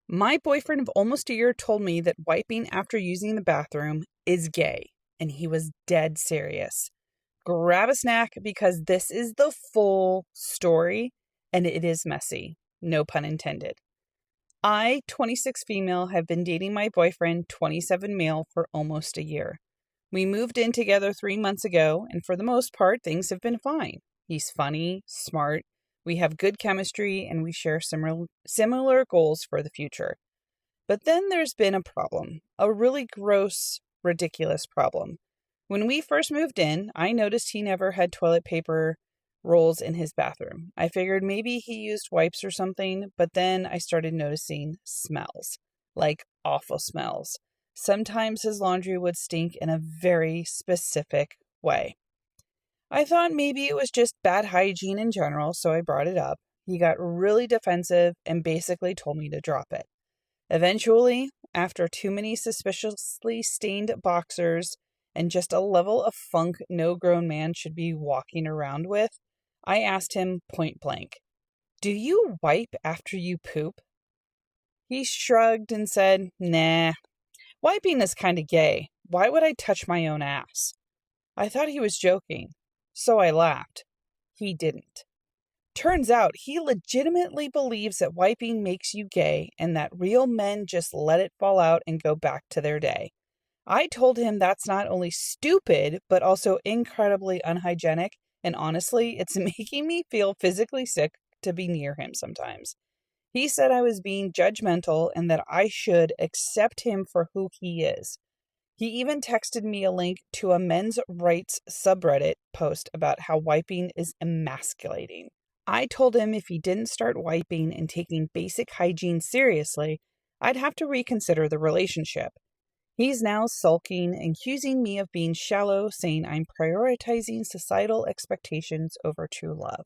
My boyfriend of almost a year told me that wiping after using the bathroom is gay, and he was dead serious. Grab a snack because this is the full story, and it is messy. No pun intended. I, 26 female, have been dating my boyfriend, 27 male, for almost a year. We moved in together 3 months ago, and for the most part, things have been fine. He's funny, smart, we have good chemistry, and we share similar goals for the future. But then there's been a problem, a really gross, ridiculous problem. When we first moved in, I noticed he never had toilet paper rolls in his bathroom. I figured maybe he used wipes or something, but then I started noticing smells, like awful smells. Sometimes his laundry would stink in a very specific way. I thought maybe it was just bad hygiene in general, so I brought it up. He got really defensive and basically told me to drop it. Eventually, after too many suspiciously stained boxers and just a level of funk no grown man should be walking around with, I asked him point blank, "Do you wipe after you poop?" He shrugged and said, "Nah, wiping is kind of gay. Why would I touch my own ass?" I thought he was joking, so I laughed. He didn't. Turns out he legitimately believes that wiping makes you gay and that real men just let it fall out and go back to their day. I told him that's not only stupid, but also incredibly unhygienic, and honestly, it's making me feel physically sick to be near him sometimes. He said I was being judgmental and that I should accept him for who he is. He even texted me a link to a men's rights subreddit post about how wiping is emasculating. I told him if he didn't start wiping and taking basic hygiene seriously, I'd have to reconsider the relationship. He's now sulking and accusing me of being shallow, saying I'm prioritizing societal expectations over true love.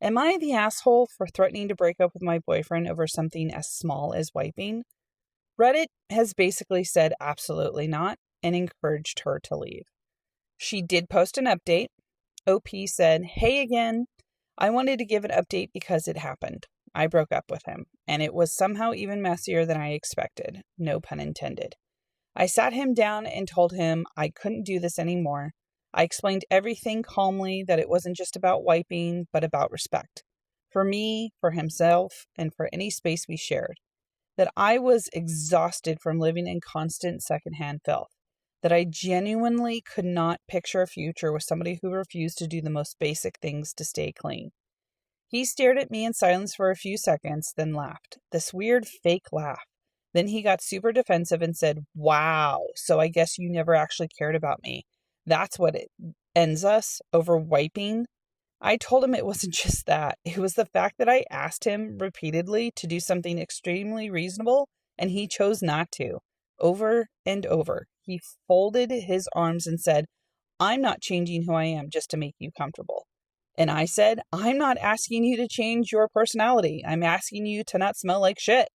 Am I the asshole for threatening to break up with my boyfriend over something as small as wiping? Reddit has basically said absolutely not and encouraged her to leave. She did post an update. OP said, "Hey again. I wanted to give an update because it happened. I broke up with him, and it was somehow even messier than I expected. No pun intended. I sat him down and told him I couldn't do this anymore. I explained everything calmly, that it wasn't just about wiping, but about respect. For me, for himself, and for any space we shared. That I was exhausted from living in constant secondhand filth. That I genuinely could not picture a future with somebody who refused to do the most basic things to stay clean." He stared at me in silence for a few seconds, then laughed. This weird fake laugh. Then he got super defensive and said, "Wow, so I guess you never actually cared about me. That's what it ends us, over wiping." I told him it wasn't just that. It was the fact that I asked him repeatedly to do something extremely reasonable, and he chose not to. Over and over. He folded his arms and said, "I'm not changing who I am just to make you comfortable." And I said, "I'm not asking you to change your personality. I'm asking you to not smell like shit."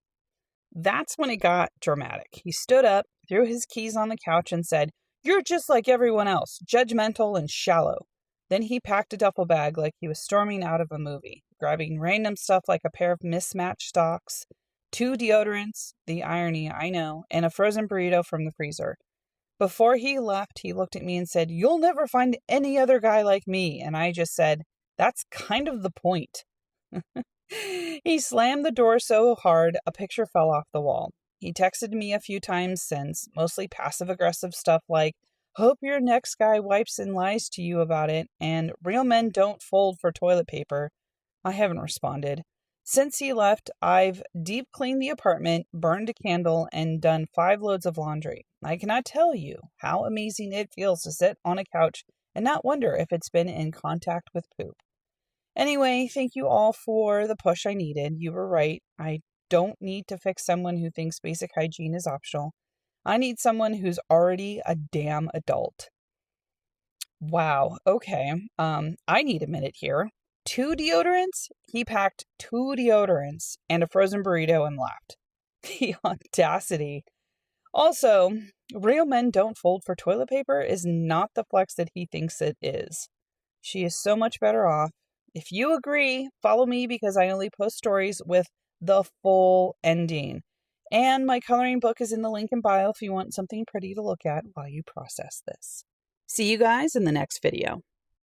That's when it got dramatic. He stood up, threw his keys on the couch, and said, "You're just like everyone else, judgmental and shallow." Then he packed a duffel bag like he was storming out of a movie, grabbing random stuff like a pair of mismatched socks, 2 deodorants, the irony, I know, and a frozen burrito from the freezer. Before he left, he looked at me and said, "You'll never find any other guy like me." And I just said, "That's kind of the point." He slammed the door so hard, a picture fell off the wall. He texted me a few times since, mostly passive-aggressive stuff like, "Hope your next guy wipes and lies to you about it," and "Real men don't fold for toilet paper." I haven't responded. Since he left, I've deep cleaned the apartment, burned a candle, and done 5 loads of laundry. I cannot tell you how amazing it feels to sit on a couch and not wonder if it's been in contact with poop. Anyway, thank you all for the push I needed. You were right. I don't need to fix someone who thinks basic hygiene is optional. I need someone who's already a damn adult. Wow. Okay. I need a minute here. 2 deodorants? He packed 2 deodorants and a frozen burrito and left. The audacity. Also, real men don't fold for toilet paper is not the flex that he thinks it is. She is so much better off. If you agree, follow me because I only post stories with the full ending. And my coloring book is in the link in bio if you want something pretty to look at while you process this. See you guys in the next video.